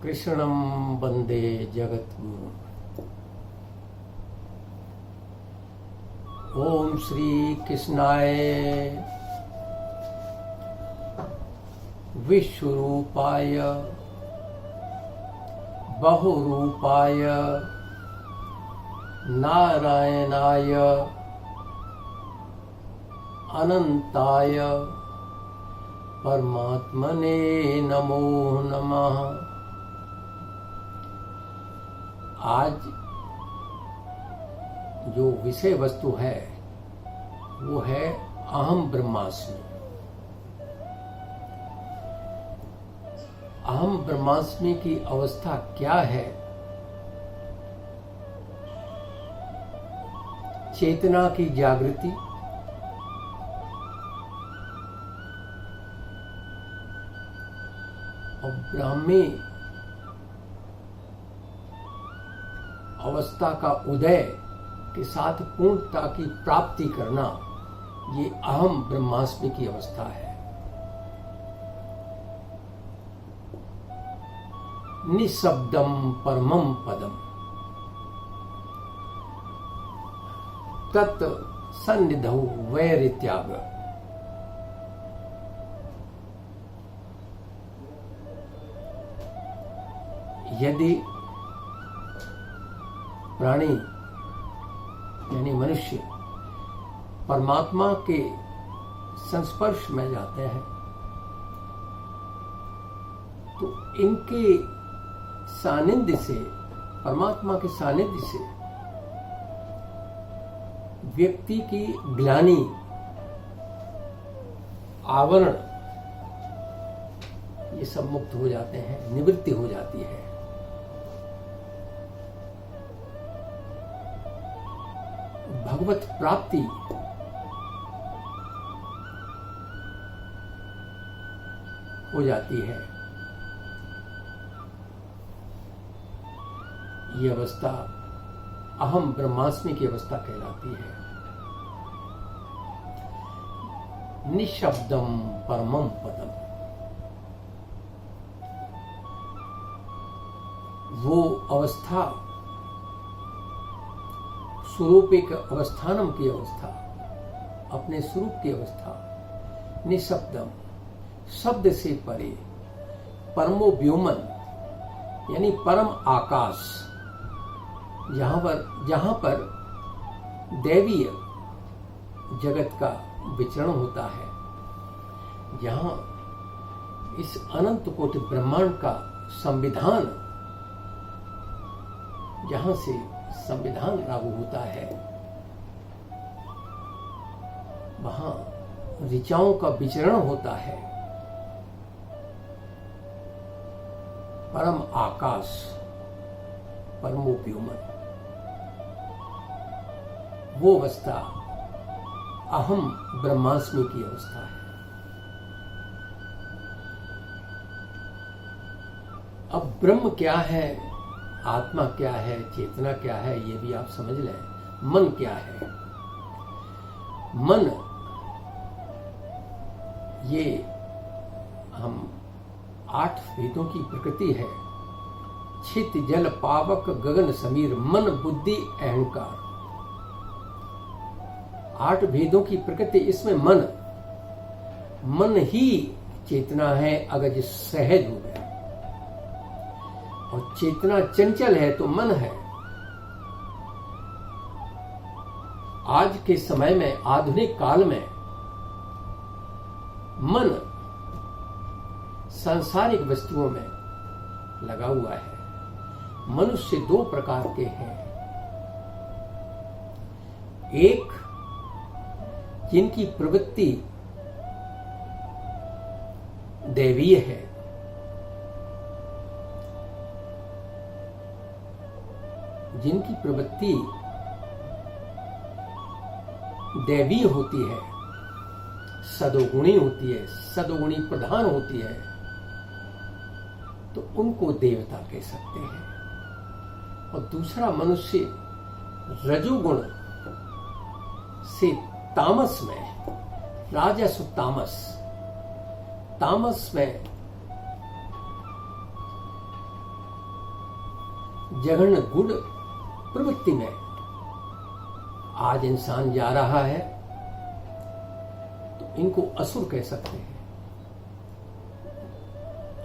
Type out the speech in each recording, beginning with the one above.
कृष्णं वंदे जगद्गुरुम्। ओम श्री कृष्णाय विश्वरूपाय बहुरूपाय नारायणाय अनंताय परमात्मने नमो नमः। आज जो विषय वस्तु है वो है अहम ब्रह्मास्मि। अहम ब्रह्मास्मि की अवस्था क्या है? चेतना की जागृति, और ब्राह्मी अवस्था का उदय के साथ पूर्णता की प्राप्ति करना, ये अहम ब्रह्मास्मि की अवस्था है। निशब्दम परमम पदम तत् सन्निधौ वैरित्याग। यदि प्राणी यानी मनुष्य परमात्मा के संस्पर्श में जाते हैं तो इनके सानिध्य से, परमात्मा के सानिध्य से व्यक्ति की ग्लानि, आवरण, ये सब मुक्त हो जाते हैं, निवृत्ति हो जाती है। भगवत प्राप्ति हो जाती है। ये अवस्था अहम ब्रह्मास्मि की अवस्था कहलाती है। निशब्दम परमम पदम, वो अवस्था स्वरूपिक अवस्थानम की अवस्था, अपने स्वरूप की अवस्था। निशब्दम, शब्द से परे, परमो व्योमन यानी परम आकाश, जहां पर दैवीय जगत का विचरण होता है, जहां इस अनंत कोटि ब्रह्मांड का संविधान, जहां से संविधान लागू होता है, वहां ऋचाओं का विचरण होता है। परम आकाश, परमो व्योमन, वो अवस्था अहम ब्रह्मास्मि की अवस्था है। अब ब्रह्म क्या है, आत्मा क्या है, चेतना क्या है, ये भी आप समझ लें। मन क्या है? मन, ये हम 8 वेदों की प्रकृति है। छित जल पावक गगन समीर, मन बुद्धि अहंकार, 8 भेदों की प्रकृति। इसमें मन ही चेतना है अगर जिस सहज हो गया, और चेतना चंचल है तो मन है। आज के समय में, आधुनिक काल में, मन सांसारिक वस्तुओं में लगा हुआ है। मनुष्य 2 प्रकार के हैं। एक, जिनकी प्रवृत्ति दैवीय है, जिनकी प्रवृत्ति दैवीय होती है, सदोगुणी होती है, सदोगुणी प्रधान होती है, तो उनको देवता कह सकते हैं। और दूसरा मनुष्य रजोगुण से तामस में, राजस तामस में जघन्य गुण प्रवृत्ति में आज इंसान जा रहा है, तो इनको असुर कह सकते हैं।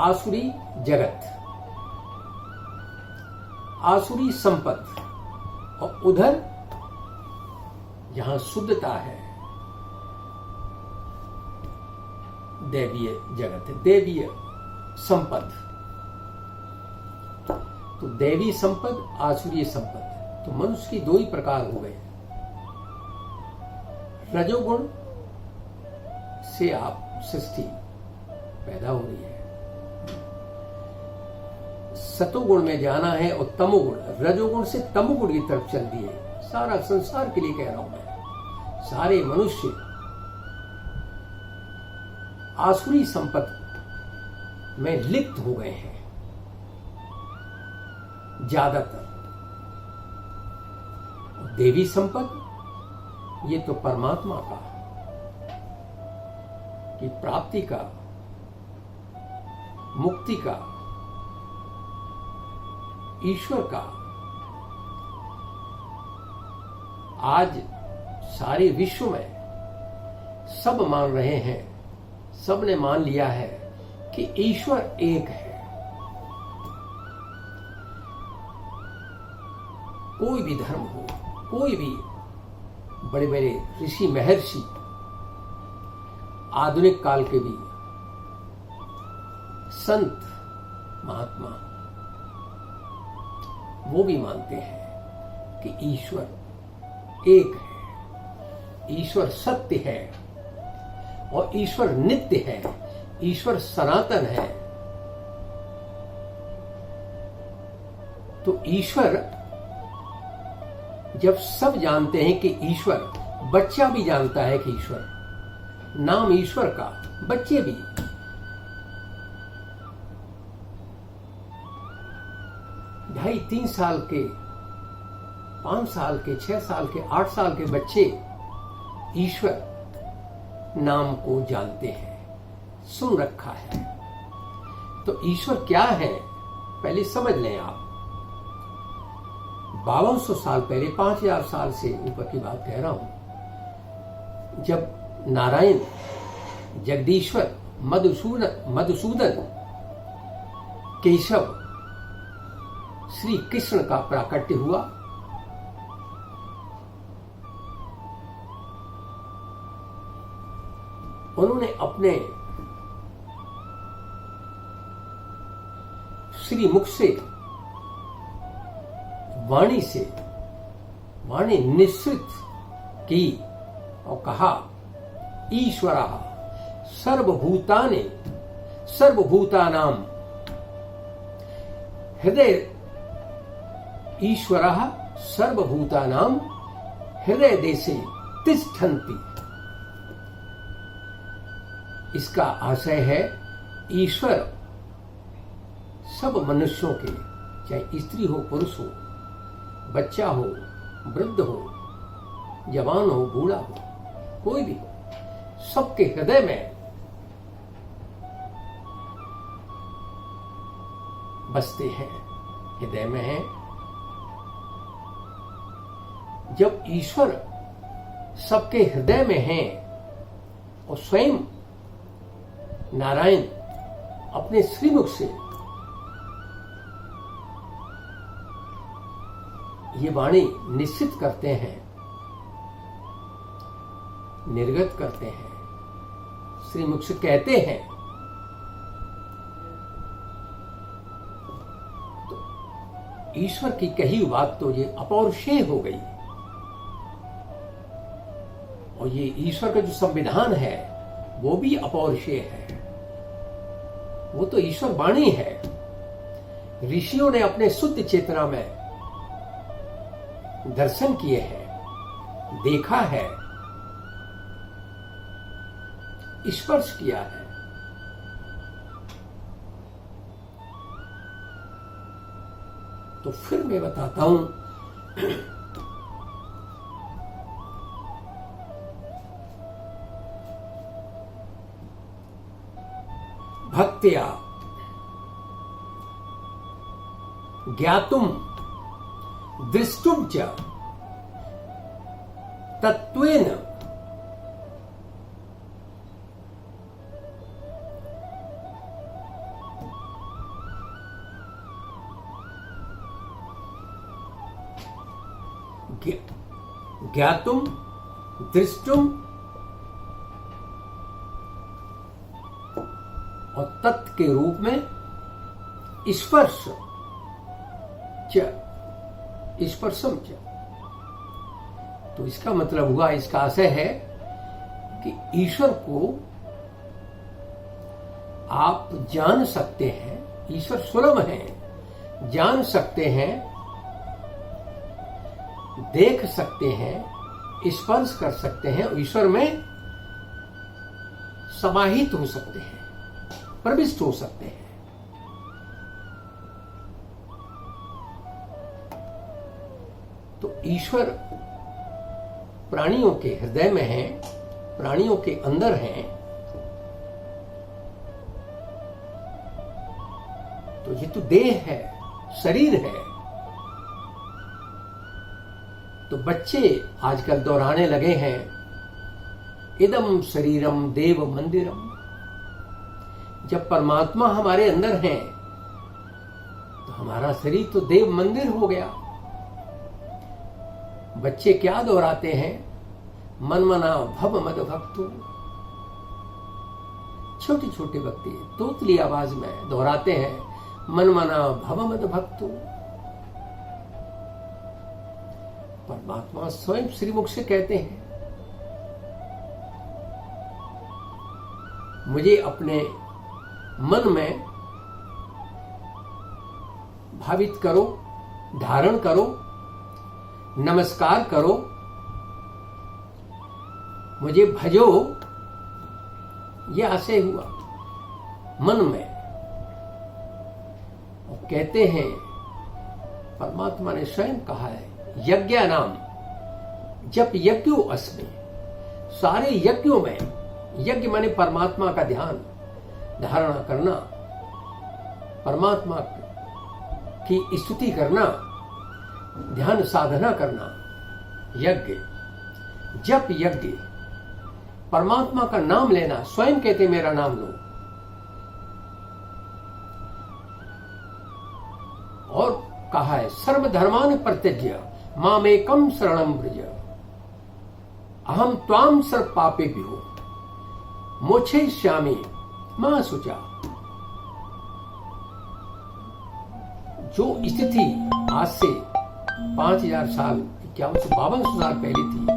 आसुरी जगत, आसुरी संपत्ति, और उधर जहां शुद्धता है दैवीय जगत है, दैवीय संपत्ति। तो दैवी संपद, आसुरीय संपद, तो मनुष्य की दो ही प्रकार हो गए। रजोगुण से आप सृष्टि पैदा हो रही है, सतोगुण में जाना है, और तमोगुण, रजोगुण से तमोगुण की तरफ चल दिए। सारा संसार के लिए कह रहा हूं मैं, सारे मनुष्य आसुरी संपत्ति में लिप्त हो गए हैं ज्यादातर। देवी संपत्ति ये तो परमात्मा का की प्राप्ति का, मुक्ति का, ईश्वर का। आज सारे विश्व में सब मान रहे हैं, सब ने मान लिया है कि ईश्वर एक है। कोई भी धर्म हो, कोई भी बड़े बड़े ऋषि महर्षि, आधुनिक काल के भी संत महात्मा, वो भी मानते हैं कि ईश्वर एक है, ईश्वर सत्य है, और ईश्वर नित्य है, ईश्वर सनातन है। तो ईश्वर, जब सब जानते हैं कि ईश्वर, बच्चा भी जानता है कि ईश्वर, नाम ईश्वर का, बच्चे भी। ढाई 3 साल के, 5 साल के, 6 साल के, 8 साल के बच्चे ईश्वर नाम को जानते हैं, सुन रखा है। तो ईश्वर क्या है पहले समझ लें आप। 5200 साल पहले, 5000 साल से ऊपर की बात कह रहा हूं, जब नारायण, जगदीश्वर, मधुसूदन, केशव, श्री कृष्ण का प्राकट्य हुआ, उन्होंने अपने श्री मुख से, वाणी निश्चित की और कहा, ईश्वरः सर्वभूतानि सर्वभूतानां हृदय, ईश्वरः सर्वभूतानां हृदय देशे तिष्ठन्ति। इसका आशय है, ईश्वर सब मनुष्यों के, चाहे स्त्री हो, पुरुष हो, बच्चा हो, वृद्ध हो, जवान हो, बूढ़ा हो, कोई भी हो, सबके हृदय में बसते हैं, हृदय में है। जब ईश्वर सबके हृदय में है और स्वयं नारायण अपने श्रीमुख से ये वाणी निश्चित करते हैं, निर्गत करते हैं, श्रीमुख से कहते हैं, तो ईश्वर की कही बात तो ये अपौरुषेय हो गई। और ये ईश्वर का जो संविधान है वो भी अपौरुषेय है, वो तो ईश्वर वाणी है। ऋषियों ने अपने शुद्ध चेतना में दर्शन किए हैं, देखा है, स्पर्श किया है। तो फिर मैं बताता हूं, भक्त्या ज्ञातुम दृष्टुम च तत्वेन ज्ञातुम दृष्टुम और तत् के रूप में स्पर्श स्पर्शम च। तो इसका मतलब हुआ, इसका आशय है कि ईश्वर को आप जान सकते हैं, ईश्वर सुलभ है, जान सकते हैं, देख सकते हैं, स्पर्श कर सकते हैं, ईश्वर में समाहित हो सकते हैं, प्रविष्ट हो सकते हैं। तो ईश्वर प्राणियों के हृदय में है, प्राणियों के अंदर है। तो ये तो देह है, शरीर है। तो बच्चे आजकल दोहराने लगे हैं, इदम शरीरम देव मंदिरम। जब परमात्मा हमारे अंदर है तो हमारा शरीर तो देव मंदिर हो गया। बच्चे क्या दोहराते हैं? मन मना भव मद भक्तु। छोटी छोटी भक्ति तोतली आवाज में दोहराते हैं, मन मना भव मद भक्तु। परमात्मा स्वयं श्रीमुख से कहते हैं, मुझे अपने मन में भावित करो, धारण करो, नमस्कार करो, मुझे भजो। यह आशय हुआ मन में। और कहते हैं, परमात्मा ने स्वयं कहा है, यज्ञ नाम जप यज्ञो अस्मि। सारे यज्ञों में, यज्ञ माने परमात्मा का ध्यान धारणा करना, परमात्मा की स्तुति करना, ध्यान साधना करना, यज्ञ, जप यज्ञ, परमात्मा का नाम लेना। स्वयं कहते मेरा नाम लो। और कहा है, सर्वधर्मान परित्यज्य मामेकम शरणं व्रज अहम त्वाम सर्व पापेभ्यो मोक्षयिष्यामि मा शुचा। जो स्थिति आज से 5000 साल 5152 साल पहले थी,